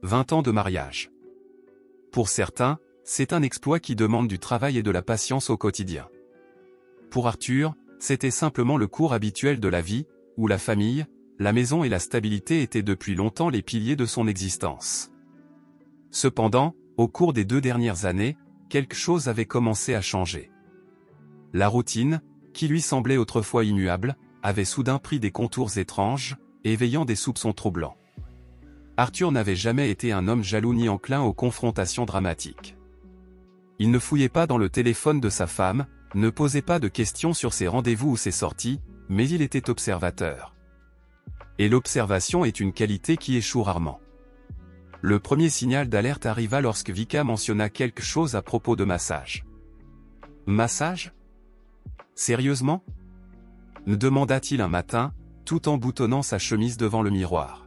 20 ans de mariage. Pour certains, c'est un exploit qui demande du travail et de la patience au quotidien. Pour Arthur, c'était simplement le cours habituel de la vie, où la famille, la maison et la stabilité étaient depuis longtemps les piliers de son existence. Cependant, au cours des 2 dernières années, quelque chose avait commencé à changer. La routine, qui lui semblait autrefois immuable, avait soudain pris des contours étranges, éveillant des soupçons troublants. Arthur n'avait jamais été un homme jaloux ni enclin aux confrontations dramatiques. Il ne fouillait pas dans le téléphone de sa femme, ne posait pas de questions sur ses rendez-vous ou ses sorties, mais il était observateur. Et l'observation est une qualité qui échoue rarement. Le premier signal d'alerte arriva lorsque Vika mentionna quelque chose à propos de massage. « Massage ? Sérieusement ?» demanda-t-il un matin, tout en boutonnant sa chemise devant le miroir.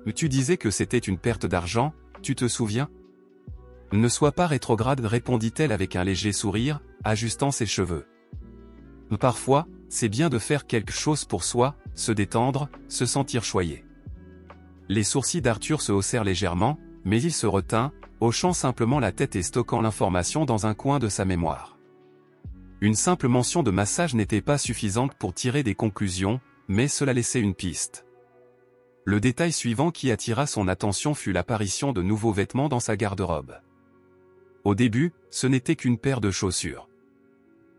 « Tu disais que c'était une perte d'argent, tu te souviens ? » « Ne sois pas rétrograde, répondit-elle avec un léger sourire, ajustant ses cheveux. « Parfois, c'est bien de faire quelque chose pour soi, se détendre, se sentir choyé. » Les sourcils d'Arthur se haussèrent légèrement, mais il se retint, hochant simplement la tête et stockant l'information dans un coin de sa mémoire. Une simple mention de massage n'était pas suffisante pour tirer des conclusions, mais cela laissait une piste. Le détail suivant qui attira son attention fut l'apparition de nouveaux vêtements dans sa garde-robe. Au début, ce n'était qu'une paire de chaussures.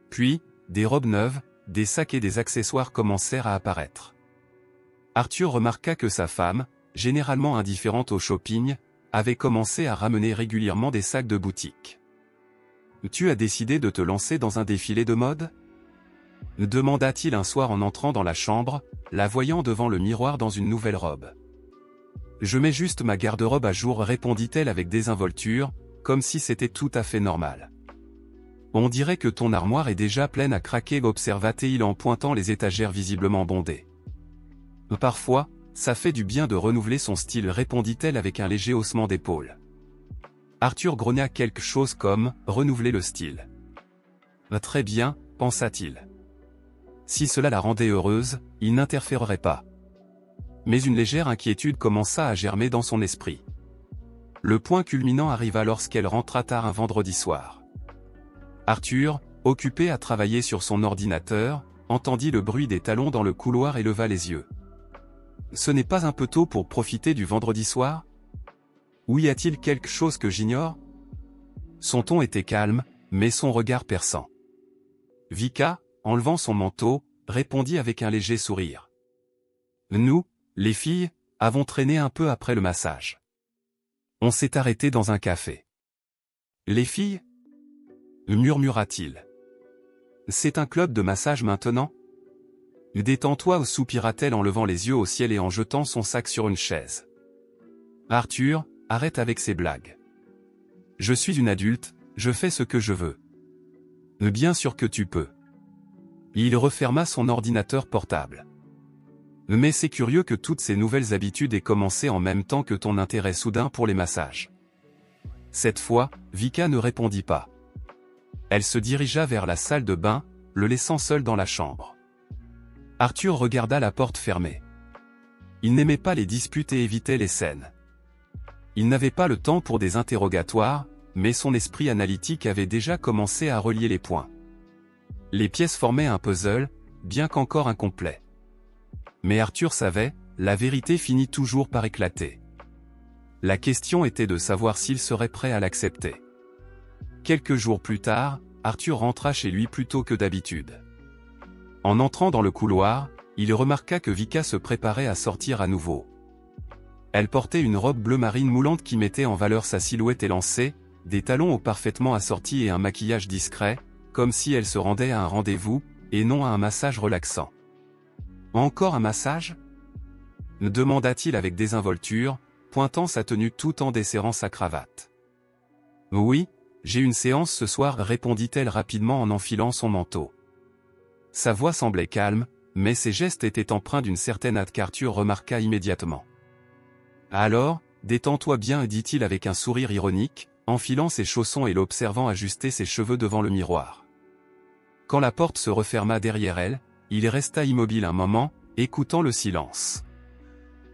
Puis, des robes neuves, des sacs et des accessoires commencèrent à apparaître. Arthur remarqua que sa femme, généralement indifférente au shopping, avait commencé à ramener régulièrement des sacs de boutique. « Tu as décidé de te lancer dans un défilé de mode ?» demanda-t-il un soir en entrant dans la chambre, la voyant devant le miroir dans une nouvelle robe. « Je mets juste ma garde-robe à jour, répondit-elle avec désinvolture, comme si c'était tout à fait normal. « On dirait que ton armoire est déjà pleine à craquer, observa-t-il en pointant les étagères visiblement bondées. « Parfois, ça fait du bien de renouveler son style, répondit-elle avec un léger haussement d'épaule. Arthur grogna quelque chose comme « renouveler le style ». « Très bien, pensa-t-il. Si cela la rendait heureuse, il n'interférerait pas. Mais une légère inquiétude commença à germer dans son esprit. Le point culminant arriva lorsqu'elle rentra tard un vendredi soir. Arthur, occupé à travailler sur son ordinateur, entendit le bruit des talons dans le couloir et leva les yeux. « Ce n'est pas un peu tôt pour profiter du vendredi soir ? Ou y a-t-il quelque chose que j'ignore ?» Son ton était calme, mais son regard perçant. Vika, enlevant son manteau, répondit avec un léger sourire. « Nous, les filles, avons traîné un peu après le massage. On s'est arrêté dans un café. »« Les filles ?» murmura-t-il. « C'est un club de massage maintenant ? » « Détends-toi » soupira-t-elle en levant les yeux au ciel et en jetant son sac sur une chaise. « Arthur, arrête avec ces blagues. Je suis une adulte, je fais ce que je veux. » « Bien sûr que tu peux. » Il referma son ordinateur portable. « Mais c'est curieux que toutes ces nouvelles habitudes aient commencé en même temps que ton intérêt soudain pour les massages. » Cette fois, Vika ne répondit pas. Elle se dirigea vers la salle de bain, le laissant seul dans la chambre. Arthur regarda la porte fermée. Il n'aimait pas les disputes et évitait les scènes. Il n'avait pas le temps pour des interrogatoires, mais son esprit analytique avait déjà commencé à relier les points. Les pièces formaient un puzzle, bien qu'encore incomplet. Mais Arthur savait, la vérité finit toujours par éclater. La question était de savoir s'il serait prêt à l'accepter. Quelques jours plus tard, Arthur rentra chez lui plus tôt que d'habitude. En entrant dans le couloir, il remarqua que Vika se préparait à sortir à nouveau. Elle portait une robe bleu marine moulante qui mettait en valeur sa silhouette élancée, des talons hauts parfaitement assortis et un maquillage discret, comme si elle se rendait à un rendez-vous, et non à un massage relaxant. « Encore un massage ?» demanda-t-il avec désinvolture, pointant sa tenue tout en desserrant sa cravate. « Oui, j'ai une séance ce soir, répondit-elle rapidement en enfilant son manteau. Sa voix semblait calme, mais ses gestes étaient empreints d'une certaine hâte qu'Arthur remarqua immédiatement. « Alors, détends-toi bien, dit-il avec un sourire ironique, enfilant ses chaussons et l'observant ajuster ses cheveux devant le miroir. Quand la porte se referma derrière elle, il resta immobile un moment, écoutant le silence.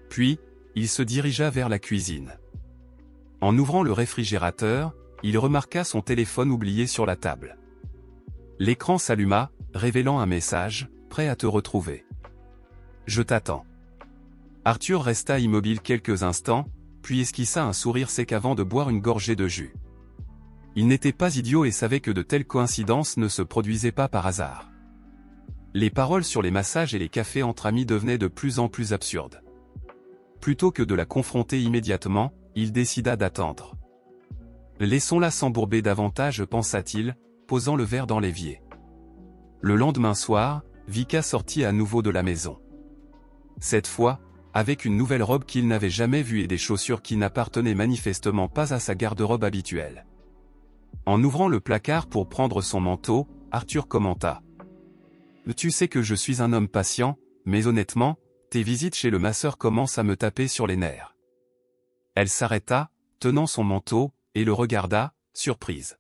Puis, il se dirigea vers la cuisine. En ouvrant le réfrigérateur, il remarqua son téléphone oublié sur la table. L'écran s'alluma, révélant un message, « Prêt à te retrouver. Je t'attends. » Arthur resta immobile quelques instants, puis esquissa un sourire sec avant de boire une gorgée de jus. Il n'était pas idiot et savait que de telles coïncidences ne se produisaient pas par hasard. Les paroles sur les massages et les cafés entre amis devenaient de plus en plus absurdes. Plutôt que de la confronter immédiatement, il décida d'attendre. Laissons-la s'embourber davantage, pensa-t-il, posant le verre dans l'évier. Le lendemain soir, Vika sortit à nouveau de la maison. Cette fois, avec une nouvelle robe qu'il n'avait jamais vue et des chaussures qui n'appartenaient manifestement pas à sa garde-robe habituelle. En ouvrant le placard pour prendre son manteau, Arthur commenta. « Tu sais que je suis un homme patient, mais honnêtement, tes visites chez le masseur commencent à me taper sur les nerfs. » Elle s'arrêta, tenant son manteau, et le regarda, surprise.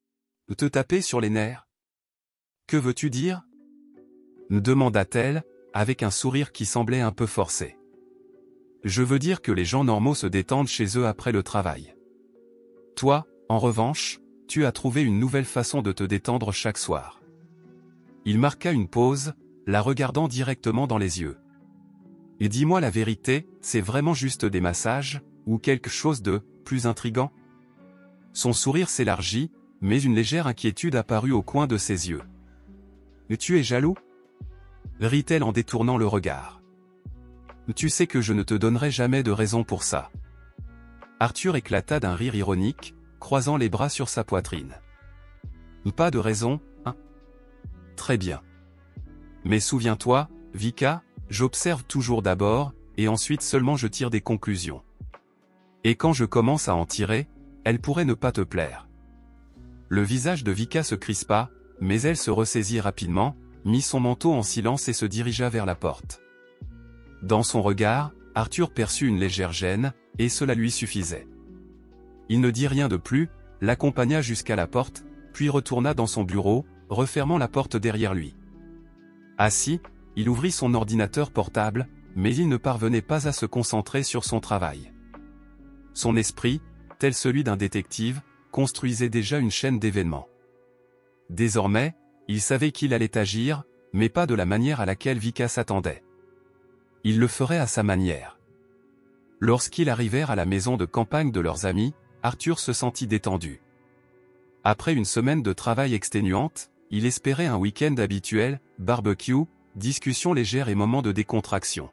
« Te taper sur les nerfs ? Que veux-tu dire ?» demanda-t-elle, avec un sourire qui semblait un peu forcé. « Je veux dire que les gens normaux se détendent chez eux après le travail. Toi, en revanche, tu as trouvé une nouvelle façon de te détendre chaque soir. » Il marqua une pause, la regardant directement dans les yeux. « Et dis-moi la vérité, c'est vraiment juste des massages, ou quelque chose de plus intrigant ?» Son sourire s'élargit, mais une légère inquiétude apparut au coin de ses yeux. « Tu es jaloux ?» rit-elle en détournant le regard. « Tu sais que je ne te donnerai jamais de raison pour ça. » Arthur éclata d'un rire ironique, croisant les bras sur sa poitrine. « Pas de raison, hein ? Très bien. Mais souviens-toi, Vika, j'observe toujours d'abord, et ensuite seulement je tire des conclusions. Et quand je commence à en tirer, elle pourrait ne pas te plaire. » Le visage de Vika se crispa, mais elle se ressaisit rapidement, mit son manteau en silence et se dirigea vers la porte. Dans son regard, Arthur perçut une légère gêne, et cela lui suffisait. Il ne dit rien de plus, l'accompagna jusqu'à la porte, puis retourna dans son bureau, refermant la porte derrière lui. Assis, il ouvrit son ordinateur portable, mais il ne parvenait pas à se concentrer sur son travail. Son esprit, tel celui d'un détective, construisait déjà une chaîne d'événements. Désormais, il savait qu'il allait agir, mais pas de la manière à laquelle Vika s'attendait. Il le ferait à sa manière. Lorsqu'ils arrivèrent à la maison de campagne de leurs amis, Arthur se sentit détendu. Après une semaine de travail exténuante, il espérait un week-end habituel, barbecue, discussion légère et moments de décontraction.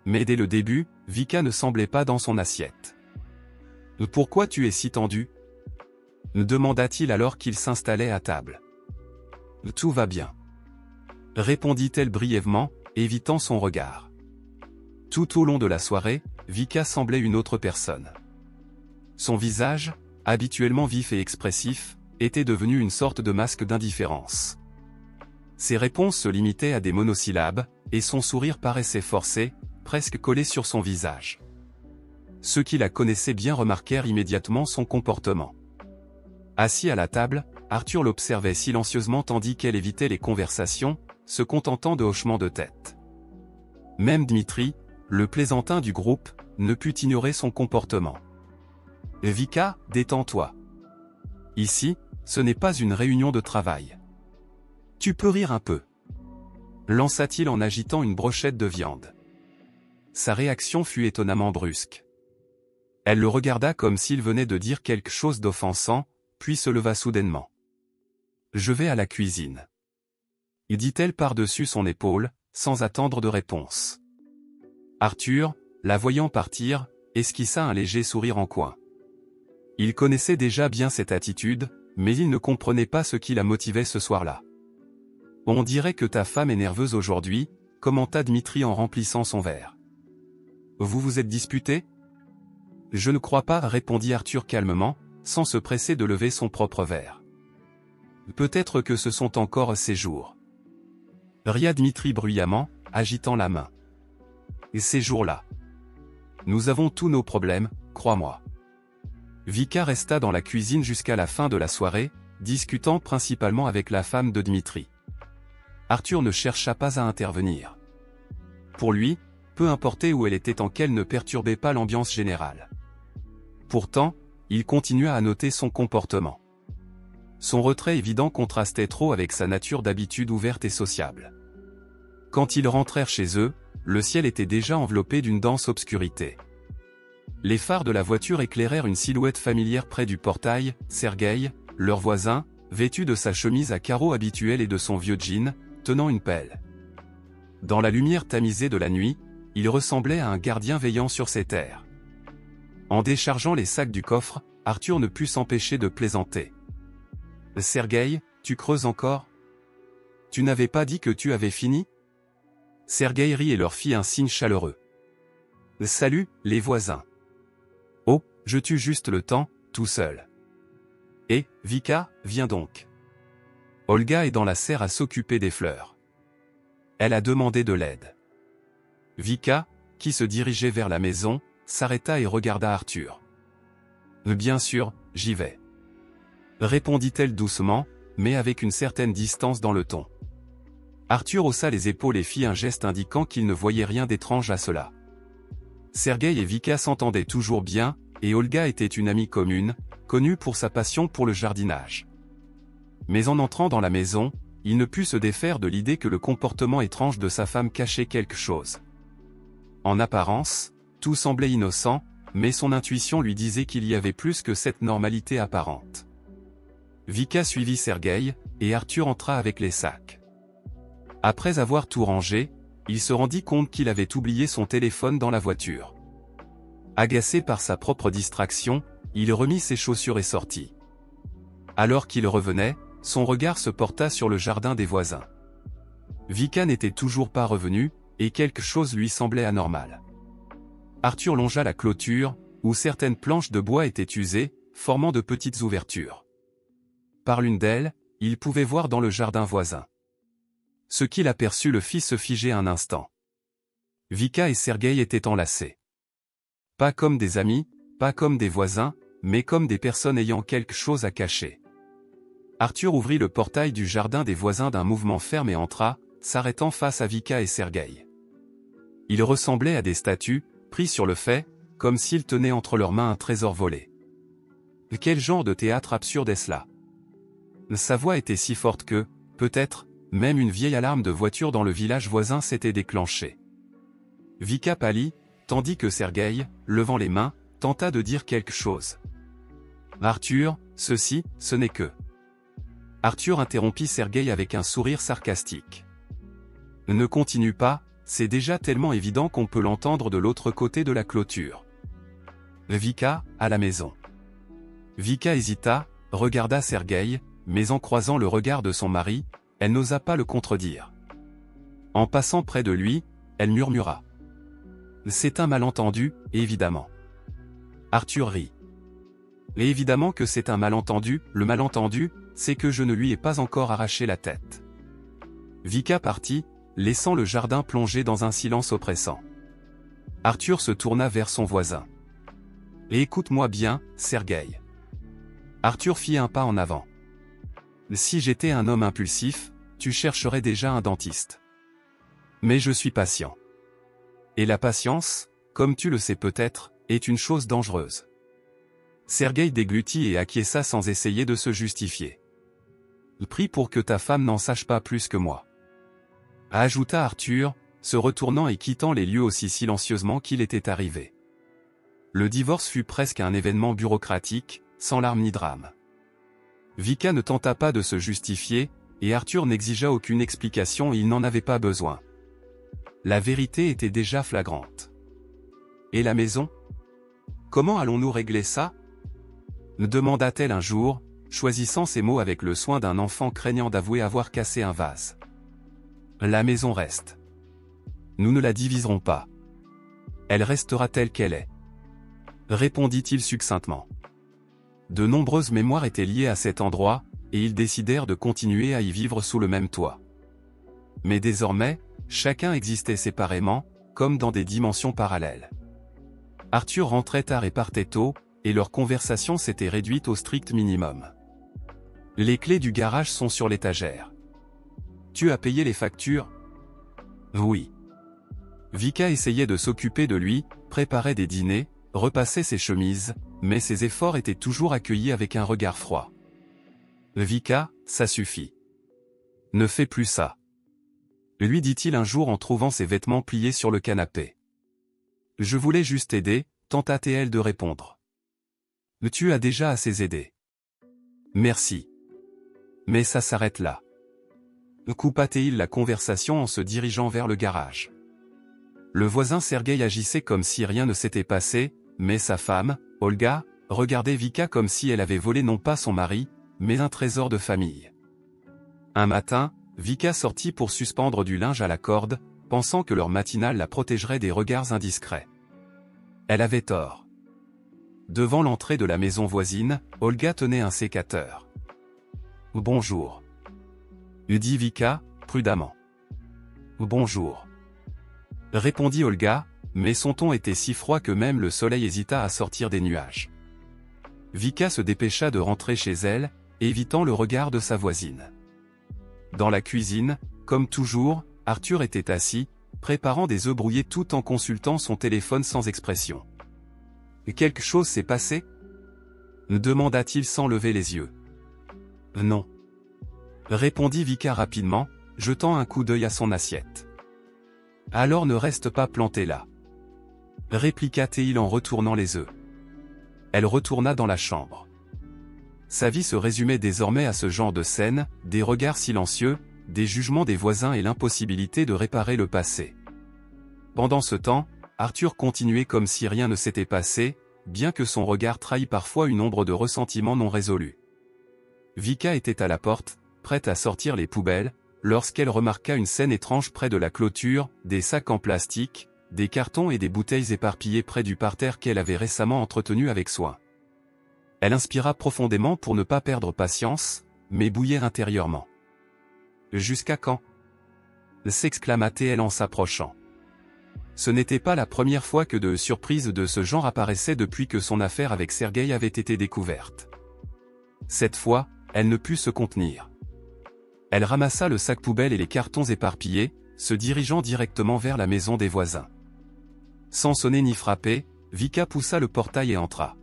Mais dès le début, Vika ne semblait pas dans son assiette. « Pourquoi tu es si tendu ?» demanda-t-il alors qu'il s'installait à table. « Tout va bien. » répondit-elle brièvement, évitant son regard. Tout au long de la soirée, Vika semblait une autre personne. Son visage, habituellement vif et expressif, était devenu une sorte de masque d'indifférence. Ses réponses se limitaient à des monosyllabes, et son sourire paraissait forcé, presque collé sur son visage. Ceux qui la connaissaient bien remarquèrent immédiatement son comportement. Assis à la table, Arthur l'observait silencieusement tandis qu'elle évitait les conversations, se contentant de hochements de tête. Même Dmitri, le plaisantin du groupe, ne put ignorer son comportement. « Vika, détends-toi. Ici, ce n'est pas une réunion de travail. Tu peux rire un peu. » lança-t-il en agitant une brochette de viande. Sa réaction fut étonnamment brusque. Elle le regarda comme s'il venait de dire quelque chose d'offensant, puis se leva soudainement. « Je vais à la cuisine. » dit-elle par-dessus son épaule, sans attendre de réponse. Arthur, la voyant partir, esquissa un léger sourire en coin. Il connaissait déjà bien cette attitude, mais il ne comprenait pas ce qui la motivait ce soir-là. « On dirait que ta femme est nerveuse aujourd'hui, » commenta Dmitri en remplissant son verre. « Vous vous êtes disputé ? » « Je ne crois pas, » répondit Arthur calmement, sans se presser de lever son propre verre. « Peut-être que ce sont encore ces jours. » ria Dmitri bruyamment, agitant la main. « Et ces jours-là. Nous avons tous nos problèmes, crois-moi. » Vika resta dans la cuisine jusqu'à la fin de la soirée, discutant principalement avec la femme de Dmitri. Arthur ne chercha pas à intervenir. Pour lui, peu importait où elle était tant qu'elle ne perturbait pas l'ambiance générale. Pourtant, il continua à noter son comportement. Son retrait évident contrastait trop avec sa nature d'habitude ouverte et sociable. Quand ils rentrèrent chez eux, le ciel était déjà enveloppé d'une dense obscurité. Les phares de la voiture éclairèrent une silhouette familière près du portail, Sergueï, leur voisin, vêtu de sa chemise à carreaux habituelle et de son vieux jean, tenant une pelle. Dans la lumière tamisée de la nuit, il ressemblait à un gardien veillant sur ses terres. En déchargeant les sacs du coffre, Arthur ne put s'empêcher de plaisanter. « Sergueï, tu creuses encore? Tu n'avais pas dit que tu avais fini ?» Sergueï rit et leur fit un signe chaleureux. « Salut, les voisins. Oh, je tue juste le temps, tout seul. Et, Vika, viens donc. Olga est dans la serre à s'occuper des fleurs. Elle a demandé de l'aide. » Vika, qui se dirigeait vers la maison, s'arrêta et regarda Arthur. « Bien sûr, j'y vais. » répondit-elle doucement, mais avec une certaine distance dans le ton. Arthur haussa les épaules et fit un geste indiquant qu'il ne voyait rien d'étrange à cela. Sergueï et Vika s'entendaient toujours bien, et Olga était une amie commune, connue pour sa passion pour le jardinage. Mais en entrant dans la maison, il ne put se défaire de l'idée que le comportement étrange de sa femme cachait quelque chose. En apparence, tout semblait innocent, mais son intuition lui disait qu'il y avait plus que cette normalité apparente. Vika suivit Sergueï, et Arthur entra avec les sacs. Après avoir tout rangé, il se rendit compte qu'il avait oublié son téléphone dans la voiture. Agacé par sa propre distraction, il remit ses chaussures et sortit. Alors qu'il revenait, son regard se porta sur le jardin des voisins. Vika n'était toujours pas revenu, et quelque chose lui semblait anormal. Arthur longea la clôture, où certaines planches de bois étaient usées, formant de petites ouvertures. Par l'une d'elles, il pouvait voir dans le jardin voisin. Ce qu'il aperçut le fit se figer un instant. Vika et Sergueï étaient enlacés. Pas comme des amis, pas comme des voisins, mais comme des personnes ayant quelque chose à cacher. Arthur ouvrit le portail du jardin des voisins d'un mouvement ferme et entra, s'arrêtant face à Vika et Sergueï. Ils ressemblaient à des statues, pris sur le fait, comme s'ils tenaient entre leurs mains un trésor volé. Quel genre de théâtre absurde est-ce là? Sa voix était si forte que, peut-être, même une vieille alarme de voiture dans le village voisin s'était déclenchée. Vika pâlit, tandis que Sergueï, levant les mains, tenta de dire quelque chose. « Arthur, ce n'est que... » Arthur interrompit Sergueï avec un sourire sarcastique. « Ne continue pas, c'est déjà tellement évident qu'on peut l'entendre de l'autre côté de la clôture. » Vika, à la maison. Vika hésita, regarda Sergueï, mais en croisant le regard de son mari, elle n'osa pas le contredire. En passant près de lui, elle murmura. « C'est un malentendu, évidemment. » Arthur rit. « Et évidemment que c'est un malentendu, le malentendu, c'est que je ne lui ai pas encore arraché la tête. » Vika partit, laissant le jardin plongé dans un silence oppressant. Arthur se tourna vers son voisin. « Et écoute-moi bien, Sergueï. » Arthur fit un pas en avant. « Si j'étais un homme impulsif, tu chercherais déjà un dentiste. Mais je suis patient. Et la patience, comme tu le sais peut-être, est une chose dangereuse. » Sergueï déglutit et acquiesça sans essayer de se justifier. « Prie pour que ta femme n'en sache pas plus que moi. » ajouta Arthur, se retournant et quittant les lieux aussi silencieusement qu'il était arrivé. Le divorce fut presque un événement bureaucratique, sans larmes ni drame. Vika ne tenta pas de se justifier, et Arthur n'exigea aucune explication et il n'en avait pas besoin. La vérité était déjà flagrante. Et la maison? Comment allons-nous régler ça? demanda-t-elle un jour, choisissant ses mots avec le soin d'un enfant craignant d'avouer avoir cassé un vase. La maison reste. Nous ne la diviserons pas. Elle restera telle qu'elle est. Répondit-il succinctement. De nombreuses mémoires étaient liées à cet endroit, et ils décidèrent de continuer à y vivre sous le même toit. Mais désormais, chacun existait séparément, comme dans des dimensions parallèles. Arthur rentrait tard et partait tôt, et leur conversation s'était réduite au strict minimum. Les clés du garage sont sur l'étagère. Tu as payé les factures? Oui. Vika essayait de s'occuper de lui, préparait des dîners, repassait ses chemises, mais ses efforts étaient toujours accueillis avec un regard froid. Vika, ça suffit. Ne fais plus ça. Lui dit-il un jour en trouvant ses vêtements pliés sur le canapé. Je voulais juste aider, tenta-t-elle de répondre. Tu as déjà assez aidé. Merci. Mais ça s'arrête là. Coupa-t-il la conversation en se dirigeant vers le garage. Le voisin Sergueï agissait comme si rien ne s'était passé, mais sa femme, Olga, regardait Vika comme si elle avait volé non pas son mari, mais un trésor de famille. Un matin, Vika sortit pour suspendre du linge à la corde, pensant que l'heure matinale la protégerait des regards indiscrets. Elle avait tort. Devant l'entrée de la maison voisine, Olga tenait un sécateur. « Bonjour. » dit Vika, prudemment. « Bonjour. » répondit Olga, mais son ton était si froid que même le soleil hésita à sortir des nuages. Vika se dépêcha de rentrer chez elle, évitant le regard de sa voisine. Dans la cuisine, comme toujours, Arthur était assis, préparant des œufs brouillés tout en consultant son téléphone sans expression. « Quelque chose s'est passé ?» demanda-t-il sans lever les yeux. « Non. » répondit Vika rapidement, jetant un coup d'œil à son assiette. « Alors ne reste pas planté là. » répliqua-t-il en retournant les œufs. Elle retourna dans la chambre. Sa vie se résumait désormais à ce genre de scène, des regards silencieux, des jugements des voisins et l'impossibilité de réparer le passé. Pendant ce temps, Arthur continuait comme si rien ne s'était passé, bien que son regard trahît parfois une ombre de ressentiment non résolu. Vika était à la porte, prête à sortir les poubelles, lorsqu'elle remarqua une scène étrange près de la clôture, des sacs en plastique, des cartons et des bouteilles éparpillées près du parterre qu'elle avait récemment entretenu avec soin. Elle inspira profondément pour ne pas perdre patience, mais bouillir intérieurement. « Jusqu'à quand » s'exclama-t-elle en s'approchant. Ce n'était pas la première fois que de surprises de ce genre apparaissaient depuis que son affaire avec Sergueï avait été découverte. Cette fois, elle ne put se contenir. Elle ramassa le sac poubelle et les cartons éparpillés, se dirigeant directement vers la maison des voisins. Sans sonner ni frapper, Vika poussa le portail et entra.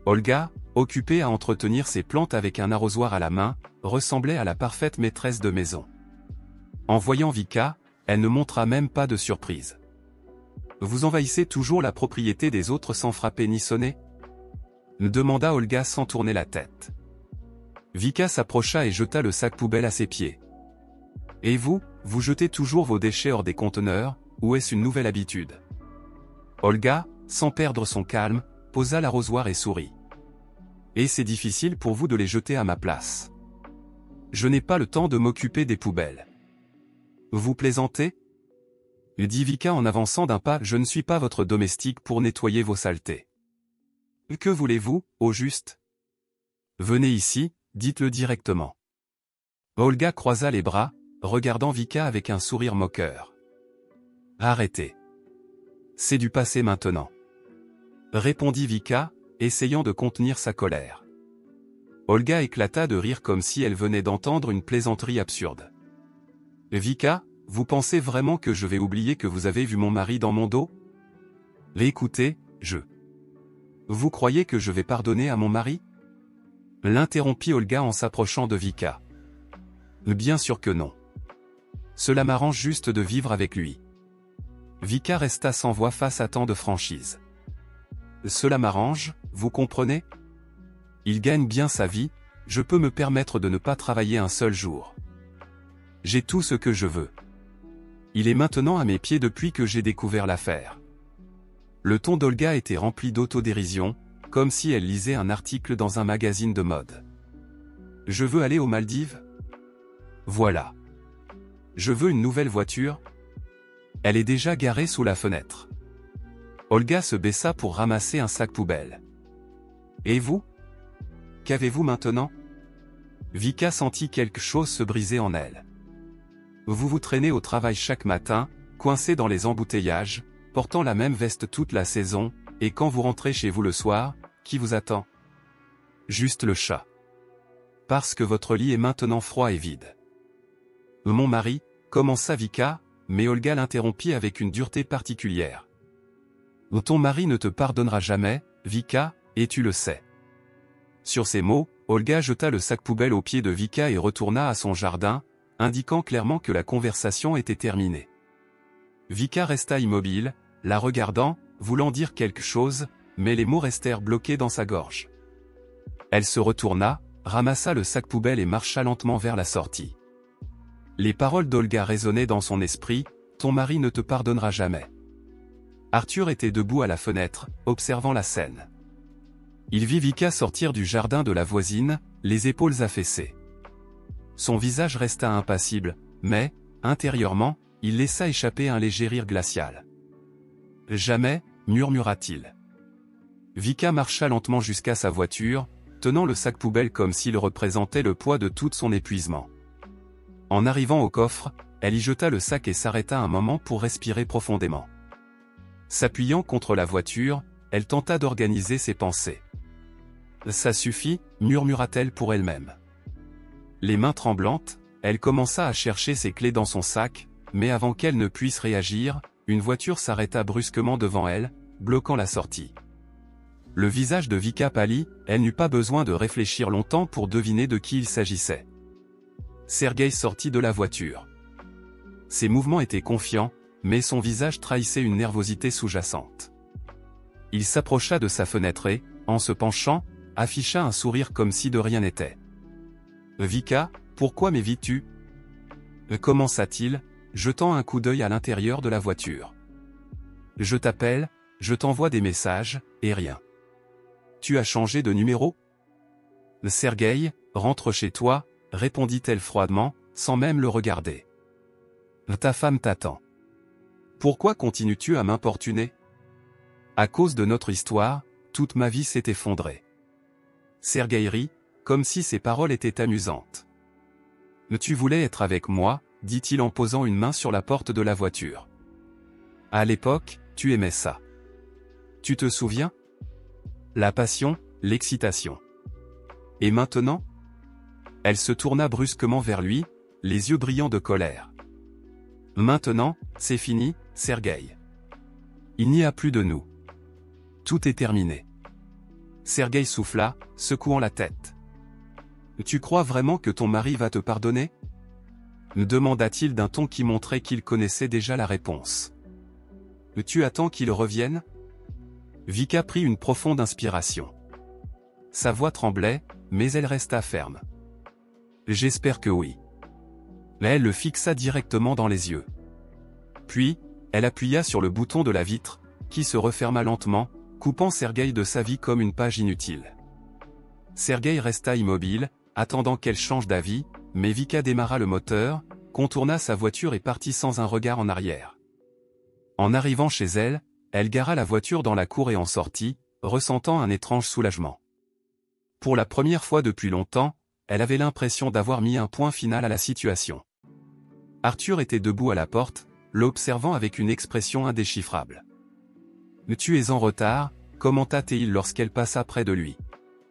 Olga, occupée à entretenir ses plantes avec un arrosoir à la main, ressemblait à la parfaite maîtresse de maison. En voyant Vika, elle ne montra même pas de surprise. « Vous envahissez toujours la propriété des autres sans frapper ni sonner ?» demanda Olga sans tourner la tête. Vika s'approcha et jeta le sac poubelle à ses pieds. « Et vous, vous jetez toujours vos déchets hors des conteneurs, ou est-ce une nouvelle habitude ?» Olga, sans perdre son calme, posa l'arrosoir et sourit. « Et c'est difficile pour vous de les jeter à ma place. Je n'ai pas le temps de m'occuper des poubelles. » Vous plaisantez ? dit Vika en avançant d'un pas. Je ne suis pas votre domestique pour nettoyer vos saletés. Que voulez-vous, au juste ? Venez ici, dites-le directement. Olga croisa les bras, regardant Vika avec un sourire moqueur. Arrêtez. C'est du passé maintenant. Répondit Vika, essayant de contenir sa colère. Olga éclata de rire comme si elle venait d'entendre une plaisanterie absurde. Vika, vous pensez vraiment que je vais oublier que vous avez vu mon mari dans mon dos ? Écoutez, Vous croyez que je vais pardonner à mon mari ? L'interrompit Olga en s'approchant de Vika. Bien sûr que non. Cela m'arrange juste de vivre avec lui. Vika resta sans voix face à tant de franchise. Cela m'arrange, vous comprenez ? Il gagne bien sa vie, je peux me permettre de ne pas travailler un seul jour. J'ai tout ce que je veux. Il est maintenant à mes pieds depuis que j'ai découvert l'affaire. Le ton d'Olga était rempli d'autodérision, comme si elle lisait un article dans un magazine de mode. Je veux aller aux Maldives ? Voilà. Je veux une nouvelle voiture ? Elle est déjà garée sous la fenêtre. Olga se baissa pour ramasser un sac poubelle. Et vous ? Qu'avez-vous maintenant ? Vika sentit quelque chose se briser en elle. Vous vous traînez au travail chaque matin, coincé dans les embouteillages, portant la même veste toute la saison, et quand vous rentrez chez vous le soir, qui vous attend ? Juste le chat. Parce que votre lit est maintenant froid et vide. Mon mari, commença Vika, mais Olga l'interrompit avec une dureté particulière. Ton mari ne te pardonnera jamais, Vika, et tu le sais. Sur ces mots, Olga jeta le sac poubelle aux pieds de Vika et retourna à son jardin, indiquant clairement que la conversation était terminée. Vika resta immobile, la regardant, voulant dire quelque chose, mais les mots restèrent bloqués dans sa gorge. Elle se retourna, ramassa le sac poubelle et marcha lentement vers la sortie. Les paroles d'Olga résonnaient dans son esprit, « Ton mari ne te pardonnera jamais ». Arthur était debout à la fenêtre, observant la scène. Il vit Vika sortir du jardin de la voisine, les épaules affaissées. Son visage resta impassible, mais, intérieurement, il laissa échapper un léger rire glacial. « Jamais », murmura-t-il. Vika marcha lentement jusqu'à sa voiture, tenant le sac poubelle comme s'il représentait le poids de tout son épuisement. En arrivant au coffre, elle y jeta le sac et s'arrêta un moment pour respirer profondément. S'appuyant contre la voiture, elle tenta d'organiser ses pensées. « Ça suffit », murmura-t-elle pour elle-même. Les mains tremblantes, elle commença à chercher ses clés dans son sac, mais avant qu'elle ne puisse réagir, une voiture s'arrêta brusquement devant elle, bloquant la sortie. Le visage de Vika pâlit, elle n'eut pas besoin de réfléchir longtemps pour deviner de qui il s'agissait. Sergueï sortit de la voiture. Ses mouvements étaient confiants, mais son visage trahissait une nervosité sous-jacente. Il s'approcha de sa fenêtre et, en se penchant, afficha un sourire comme si de rien n'était. « Vika, pourquoi m'évites-tu » commença-t-il, jetant un coup d'œil à l'intérieur de la voiture. « Je t'appelle, je t'envoie des messages, et rien. Tu as changé de numéro » Sergueï, rentre chez toi, répondit-elle froidement, sans même le regarder. Ta femme t'attend. Pourquoi continues-tu à m'importuner? À cause de notre histoire, toute ma vie s'est effondrée. Sergueï rit, comme si ses paroles étaient amusantes. Tu voulais être avec moi, dit-il en posant une main sur la porte de la voiture. À l'époque, tu aimais ça. Tu te souviens? La passion, l'excitation. Et maintenant? Elle se tourna brusquement vers lui, les yeux brillants de colère. Maintenant, c'est fini, Sergueï. Il n'y a plus de nous. Tout est terminé. Sergueï souffla, secouant la tête. Tu crois vraiment que ton mari va te pardonner? Demanda-t-il d'un ton qui montrait qu'il connaissait déjà la réponse. Tu attends qu'il revienne? Vika prit une profonde inspiration. Sa voix tremblait, mais elle resta ferme. J'espère que oui. Elle le fixa directement dans les yeux. Puis, elle appuya sur le bouton de la vitre, qui se referma lentement, coupant Sergueï de sa vie comme une page inutile. Sergueï resta immobile, attendant qu'elle change d'avis, mais Vika démarra le moteur, contourna sa voiture et partit sans un regard en arrière. En arrivant chez elle, elle gara la voiture dans la cour et en sortit, ressentant un étrange soulagement. Pour la première fois depuis longtemps, elle avait l'impression d'avoir mis un point final à la situation. Arthur était debout à la porte, l'observant avec une expression indéchiffrable. « Tu es en retard », commenta-t-il lorsqu'elle passa près de lui.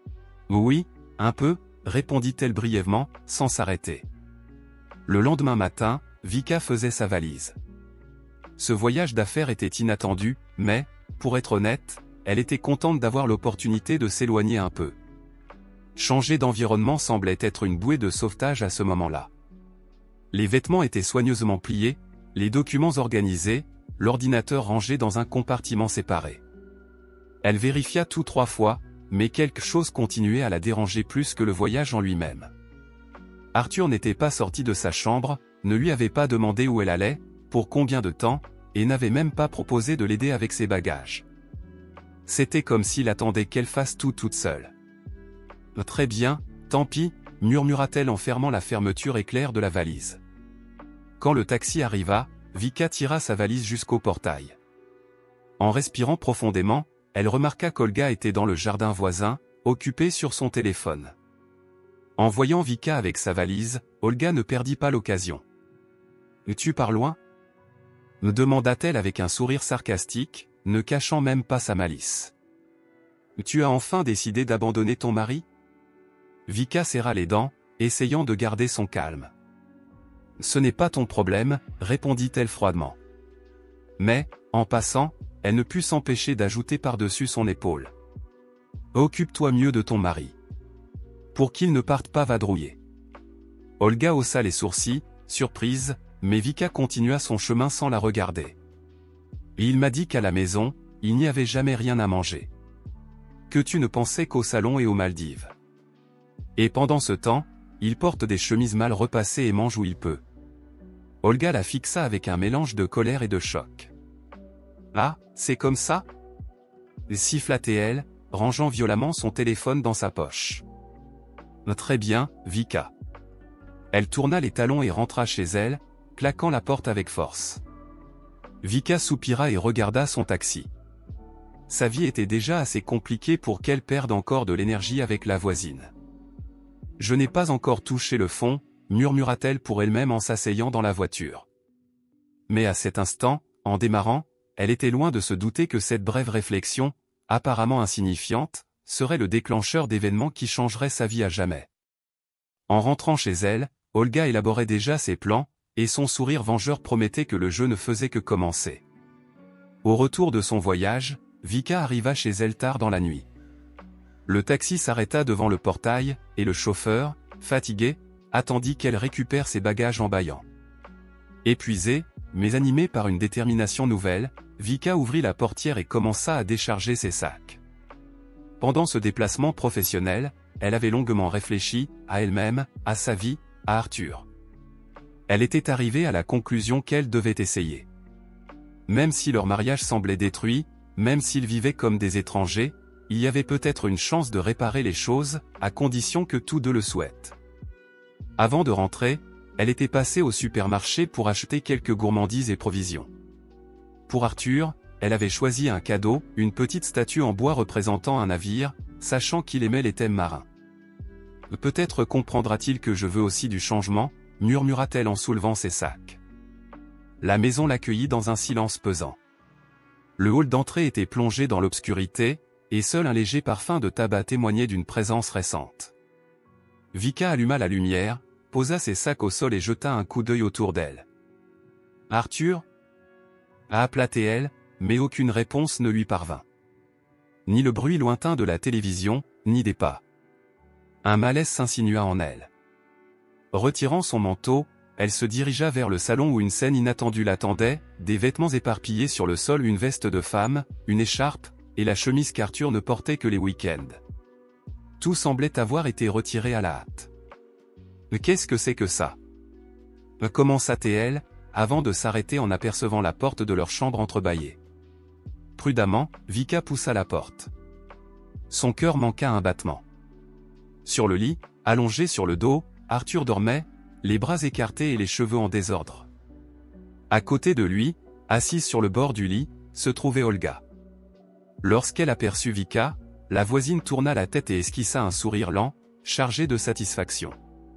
« Oui, un peu », répondit-elle brièvement, sans s'arrêter. Le lendemain matin, Vika faisait sa valise. Ce voyage d'affaires était inattendu, mais, pour être honnête, elle était contente d'avoir l'opportunité de s'éloigner un peu. Changer d'environnement semblait être une bouée de sauvetage à ce moment-là. Les vêtements étaient soigneusement pliés, les documents organisés, l'ordinateur rangé dans un compartiment séparé. Elle vérifia tout 3 fois, mais quelque chose continuait à la déranger plus que le voyage en lui-même. Arthur n'était pas sorti de sa chambre, ne lui avait pas demandé où elle allait, pour combien de temps, et n'avait même pas proposé de l'aider avec ses bagages. C'était comme s'il attendait qu'elle fasse tout toute seule. « Très bien, tant pis », murmura-t-elle en fermant la fermeture éclair de la valise. Quand le taxi arriva, Vika tira sa valise jusqu'au portail. En respirant profondément, elle remarqua qu'Olga était dans le jardin voisin, occupée sur son téléphone. En voyant Vika avec sa valise, Olga ne perdit pas l'occasion. « Tu pars loin ?» me demanda-t-elle avec un sourire sarcastique, ne cachant même pas sa malice. « Tu as enfin décidé d'abandonner ton mari ?» Vika serra les dents, essayant de garder son calme. « Ce n'est pas ton problème, » répondit-elle froidement. Mais, en passant, elle ne put s'empêcher d'ajouter par-dessus son épaule. « Occupe-toi mieux de ton mari. Pour qu'il ne parte pas vadrouiller. Olga haussa les sourcils, surprise, mais Vika continua son chemin sans la regarder. Et il m'a dit qu'à la maison, il n'y avait jamais rien à manger. Que tu ne pensais qu'au salon et aux Maldives. Et pendant ce temps, il porte des chemises mal repassées et mange où il peut. Olga la fixa avec un mélange de colère et de choc. Ah, c'est comme ça? Siffla-t-elle, rangeant violemment son téléphone dans sa poche. Très bien, Vika. Elle tourna les talons et rentra chez elle, claquant la porte avec force. Vika soupira et regarda son taxi. Sa vie était déjà assez compliquée pour qu'elle perde encore de l'énergie avec la voisine. Je n'ai pas encore touché le fond, murmura-t-elle pour elle-même en s'asseyant dans la voiture. Mais à cet instant, en démarrant, elle était loin de se douter que cette brève réflexion, apparemment insignifiante, serait le déclencheur d'événements qui changeraient sa vie à jamais. En rentrant chez elle, Olga élaborait déjà ses plans, et son sourire vengeur promettait que le jeu ne faisait que commencer. Au retour de son voyage, Vika arriva chez elle tard dans la nuit. Le taxi s'arrêta devant le portail, et le chauffeur, fatigué, attendit qu'elle récupère ses bagages en bâillant. Épuisée, mais animée par une détermination nouvelle, Vika ouvrit la portière et commença à décharger ses sacs. Pendant ce déplacement professionnel, elle avait longuement réfléchi, à elle-même, à sa vie, à Arthur. Elle était arrivée à la conclusion qu'elle devait essayer. Même si leur mariage semblait détruit, même s'ils vivaient comme des étrangers, il y avait peut-être une chance de réparer les choses, à condition que tous deux le souhaitent. Avant de rentrer, elle était passée au supermarché pour acheter quelques gourmandises et provisions. Pour Arthur, elle avait choisi un cadeau, une petite statue en bois représentant un navire, sachant qu'il aimait les thèmes marins. Peut-être comprendra-t-il que je veux aussi du changement, murmura-t-elle en soulevant ses sacs. La maison l'accueillit dans un silence pesant. Le hall d'entrée était plongé dans l'obscurité, et seul un léger parfum de tabac témoignait d'une présence récente. Vika alluma la lumière, posa ses sacs au sol et jeta un coup d'œil autour d'elle. « Arthur » a appelé-elle, mais aucune réponse ne lui parvint. Ni le bruit lointain de la télévision, ni des pas. Un malaise s'insinua en elle. Retirant son manteau, elle se dirigea vers le salon où une scène inattendue l'attendait, des vêtements éparpillés sur le sol, une veste de femme, une écharpe, et la chemise qu'Arthur ne portait que les week-ends. Tout semblait avoir été retiré à la hâte. « Qu'est-ce que c'est que ça ?» commença-t-elle, avant de s'arrêter en apercevant la porte de leur chambre entrebâillée. Prudemment, Vika poussa la porte. Son cœur manqua un battement. Sur le lit, allongé sur le dos, Arthur dormait, les bras écartés et les cheveux en désordre. À côté de lui, assise sur le bord du lit, se trouvait Olga. Lorsqu'elle aperçut Vika, la voisine tourna la tête et esquissa un sourire lent, chargé de satisfaction.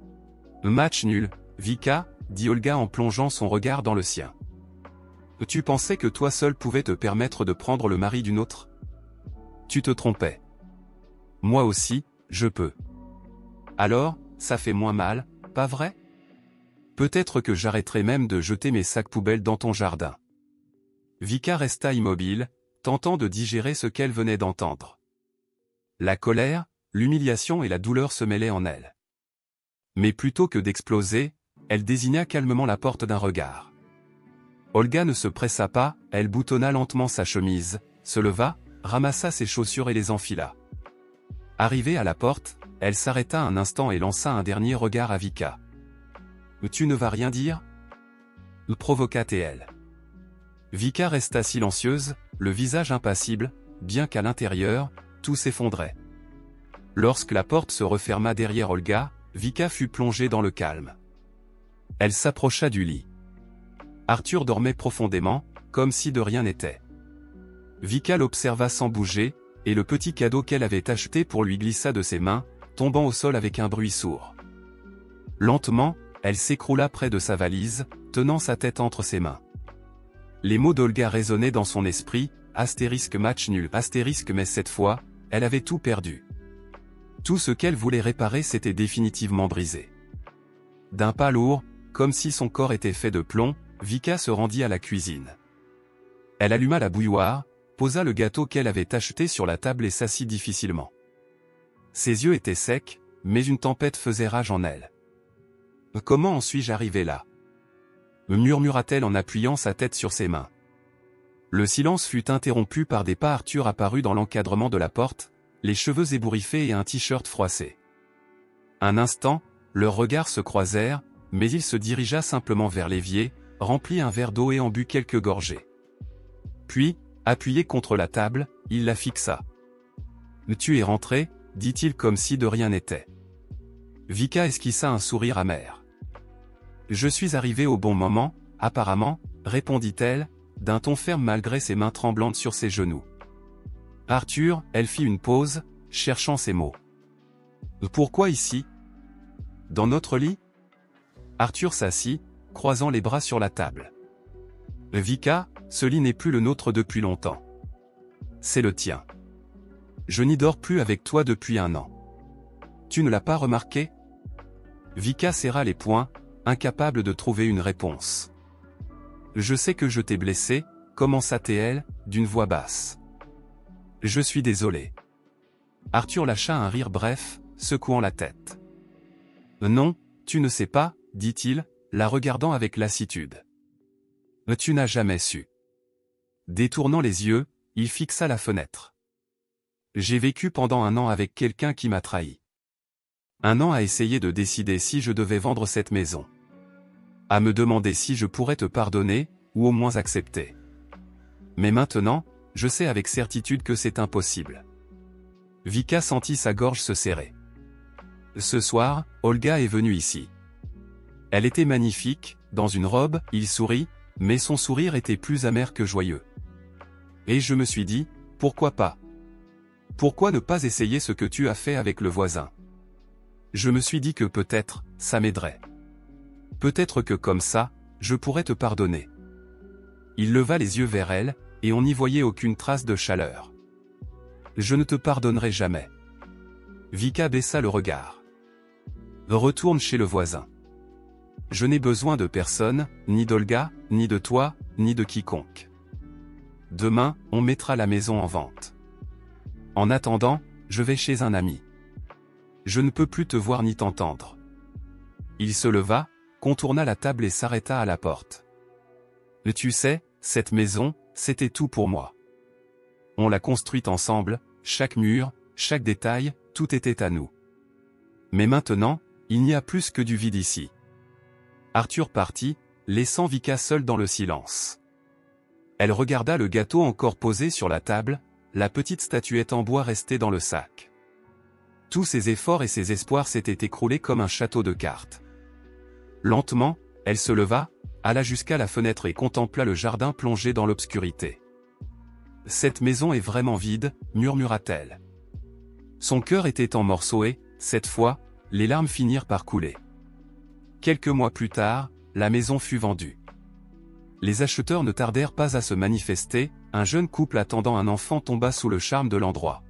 « Match nul, Vika » dit Olga en plongeant son regard dans le sien. « Tu pensais que toi seul pouvais te permettre de prendre le mari d'une autre? Tu te trompais. Moi aussi, je peux. Alors, ça fait moins mal, pas vrai? Peut-être que j'arrêterai même de jeter mes sacs poubelles dans ton jardin. » Vika resta immobile, tentant de digérer ce qu'elle venait d'entendre. La colère, l'humiliation et la douleur se mêlaient en elle. Mais plutôt que d'exploser, elle désigna calmement la porte d'un regard. Olga ne se pressa pas, elle boutonna lentement sa chemise, se leva, ramassa ses chaussures et les enfila. Arrivée à la porte, elle s'arrêta un instant et lança un dernier regard à Vika. « Tu ne vas rien dire » provoqua-t-elle. Vika resta silencieuse, le visage impassible, bien qu'à l'intérieur, tout s'effondrait. Lorsque la porte se referma derrière Olga, Vika fut plongée dans le calme. Elle s'approcha du lit. Arthur dormait profondément, comme si de rien n'était. Vika l'observa sans bouger, et le petit cadeau qu'elle avait acheté pour lui glissa de ses mains, tombant au sol avec un bruit sourd. Lentement, elle s'écroula près de sa valise, tenant sa tête entre ses mains. Les mots d'Olga résonnaient dans son esprit, astérisque match nul, astérisque mais cette fois, elle avait tout perdu. Tout ce qu'elle voulait réparer s'était définitivement brisé. D'un pas lourd, comme si son corps était fait de plomb, Vika se rendit à la cuisine. Elle alluma la bouilloire, posa le gâteau qu'elle avait acheté sur la table et s'assit difficilement. Ses yeux étaient secs, mais une tempête faisait rage en elle. « Comment en suis-je arrivé là ?» me murmura-t-elle en appuyant sa tête sur ses mains. Le silence fut interrompu par des pas. Arthur apparut dans l'encadrement de la porte, les cheveux ébouriffés et un t-shirt froissé. Un instant, leurs regards se croisèrent, mais il se dirigea simplement vers l'évier, remplit un verre d'eau et en but quelques gorgées. Puis, appuyé contre la table, il la fixa. « Tu es rentré ?» dit-il comme si de rien n'était. Vika esquissa un sourire amer. « Je suis arrivé au bon moment, apparemment, » répondit-elle, d'un ton ferme malgré ses mains tremblantes sur ses genoux. Arthur, elle fit une pause, cherchant ses mots. « Pourquoi ici ? Dans notre lit ?» Arthur s'assit, croisant les bras sur la table. « Vika, ce lit n'est plus le nôtre depuis longtemps. C'est le tien. Je n'y dors plus avec toi depuis 1 an. Tu ne l'as pas remarqué ?» Vika serra les poings, incapable de trouver une réponse. « Je sais que je t'ai blessé, » commença-t-elle, d'une voix basse. « Je suis désolé. » Arthur lâcha un rire bref, secouant la tête. « Non, tu ne sais pas, » dit-il, la regardant avec lassitude. « Tu n'as jamais su. » Détournant les yeux, il fixa la fenêtre. « J'ai vécu pendant 1 an avec quelqu'un qui m'a trahi. 1 an à essayer de décider si je devais vendre cette maison. À me demander si je pourrais te pardonner, ou au moins accepter. Mais maintenant, je sais avec certitude que c'est impossible. » Vika sentit sa gorge se serrer. Ce soir, Olga est venue ici. Elle était magnifique, dans une robe, il sourit, mais son sourire était plus amer que joyeux. Et je me suis dit, pourquoi pas ? Pourquoi ne pas essayer ce que tu as fait avec le voisin ? Je me suis dit que peut-être, ça m'aiderait. Peut-être que comme ça, je pourrais te pardonner. Il leva les yeux vers elle, et on n'y voyait aucune trace de chaleur. Je ne te pardonnerai jamais. Vika baissa le regard. Retourne chez le voisin. Je n'ai besoin de personne, ni d'Olga, ni de toi, ni de quiconque. Demain, on mettra la maison en vente. En attendant, je vais chez un ami. Je ne peux plus te voir ni t'entendre. Il se leva, contourna la table et s'arrêta à la porte. Tu sais, cette maison, c'était tout pour moi. On l'a construite ensemble, chaque mur, chaque détail, tout était à nous. Mais maintenant, il n'y a plus que du vide ici. Arthur partit, laissant Vika seule dans le silence. Elle regarda le gâteau encore posé sur la table, la petite statuette en bois restée dans le sac. Tous ses efforts et ses espoirs s'étaient écroulés comme un château de cartes. Lentement, elle se leva, alla jusqu'à la fenêtre et contempla le jardin plongé dans l'obscurité. « Cette maison est vraiment vide, » murmura-t-elle. Son cœur était en morceaux et, cette fois, les larmes finirent par couler. Quelques mois plus tard, la maison fut vendue. Les acheteurs ne tardèrent pas à se manifester, un jeune couple attendant un enfant tomba sous le charme de l'endroit.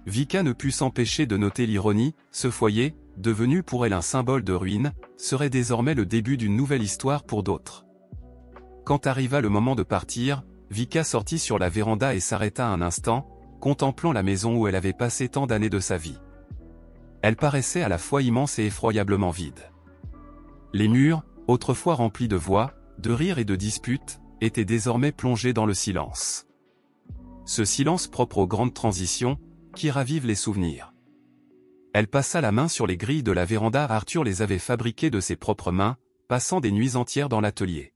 Vika ne put s'empêcher de noter l'ironie, ce foyer, devenu pour elle un symbole de ruine, serait désormais le début d'une nouvelle histoire pour d'autres. Quand arriva le moment de partir, Vika sortit sur la véranda et s'arrêta un instant, contemplant la maison où elle avait passé tant d'années de sa vie. Elle paraissait à la fois immense et effroyablement vide. Les murs, autrefois remplis de voix, de rires et de disputes, étaient désormais plongés dans le silence. Ce silence propre aux grandes transitions, qui ravive les souvenirs. Elle passa la main sur les grilles de la véranda. Arthur les avait fabriquées de ses propres mains, passant des nuits entières dans l'atelier.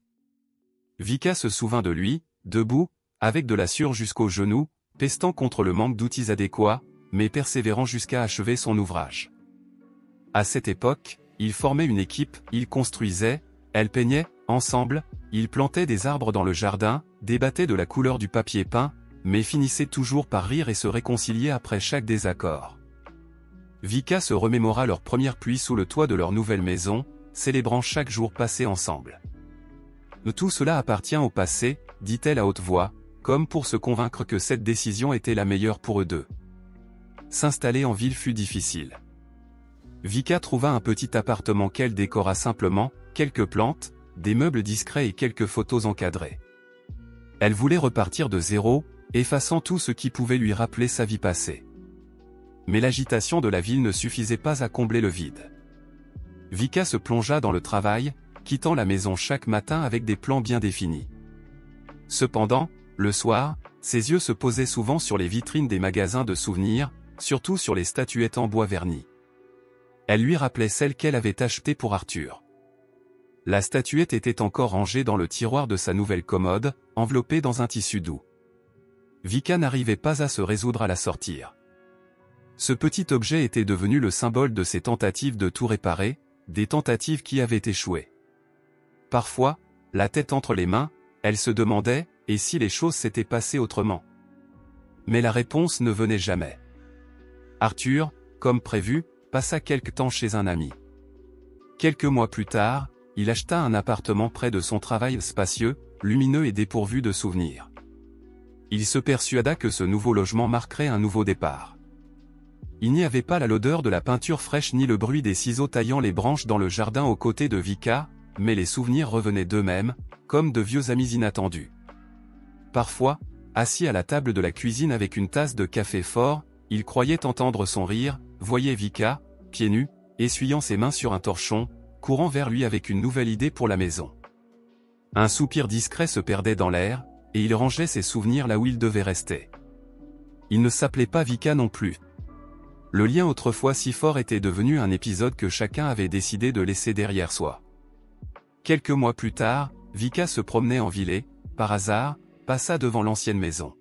Vika se souvint de lui, debout, avec de la sueur jusqu'aux genoux, pestant contre le manque d'outils adéquats, mais persévérant jusqu'à achever son ouvrage. À cette époque, ils formaient une équipe, ils construisaient, elle peignait, ensemble, ils plantaient des arbres dans le jardin, débattaient de la couleur du papier peint, mais finissaient toujours par rire et se réconcilier après chaque désaccord. Vika se remémora leur première pluie sous le toit de leur nouvelle maison, célébrant chaque jour passé ensemble. « Tout cela appartient au passé, » dit-elle à haute voix, comme pour se convaincre que cette décision était la meilleure pour eux deux. S'installer en ville fut difficile. Vika trouva un petit appartement qu'elle décora simplement, quelques plantes, des meubles discrets et quelques photos encadrées. Elle voulait repartir de zéro, effaçant tout ce qui pouvait lui rappeler sa vie passée. Mais l'agitation de la ville ne suffisait pas à combler le vide. Vika se plongea dans le travail, quittant la maison chaque matin avec des plans bien définis. Cependant, le soir, ses yeux se posaient souvent sur les vitrines des magasins de souvenirs, surtout sur les statuettes en bois verni. Elle lui rappelait celle qu'elle avait achetée pour Arthur. La statuette était encore rangée dans le tiroir de sa nouvelle commode, enveloppée dans un tissu doux. Vika n'arrivait pas à se résoudre à la sortir. Ce petit objet était devenu le symbole de ses tentatives de tout réparer, des tentatives qui avaient échoué. Parfois, la tête entre les mains, elle se demandait, et si les choses s'étaient passées autrement? Mais la réponse ne venait jamais. Arthur, comme prévu, passa quelque temps chez un ami. Quelques mois plus tard, il acheta un appartement près de son travail spacieux, lumineux et dépourvu de souvenirs. Il se persuada que ce nouveau logement marquerait un nouveau départ. Il n'y avait pas l'odeur de la peinture fraîche ni le bruit des ciseaux taillant les branches dans le jardin aux côtés de Vika, mais les souvenirs revenaient d'eux-mêmes, comme de vieux amis inattendus. Parfois, assis à la table de la cuisine avec une tasse de café fort, il croyait entendre son rire, voyait Vika, pieds nus, essuyant ses mains sur un torchon, courant vers lui avec une nouvelle idée pour la maison. Un soupir discret se perdait dans l'air, et il rangeait ses souvenirs là où ils devaient rester. Il ne s'appelait pas Vika non plus. Le lien autrefois si fort était devenu un épisode que chacun avait décidé de laisser derrière soi. Quelques mois plus tard, Vika se promenait en ville et, par hasard, passa devant l'ancienne maison.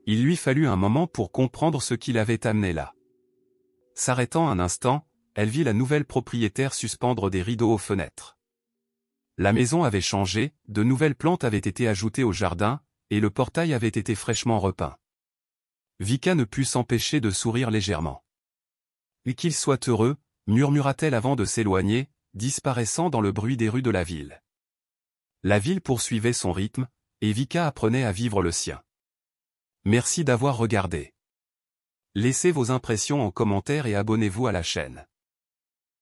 Il lui fallut un moment pour comprendre ce qui l'avait amené là. S'arrêtant un instant, elle vit la nouvelle propriétaire suspendre des rideaux aux fenêtres. La maison avait changé, de nouvelles plantes avaient été ajoutées au jardin, et le portail avait été fraîchement repeint. Vika ne put s'empêcher de sourire légèrement. « Et qu'il soit heureux », murmura-t-elle avant de s'éloigner, disparaissant dans le bruit des rues de la ville. La ville poursuivait son rythme, et Vika apprenait à vivre le sien. Merci d'avoir regardé. Laissez vos impressions en commentaire et abonnez-vous à la chaîne.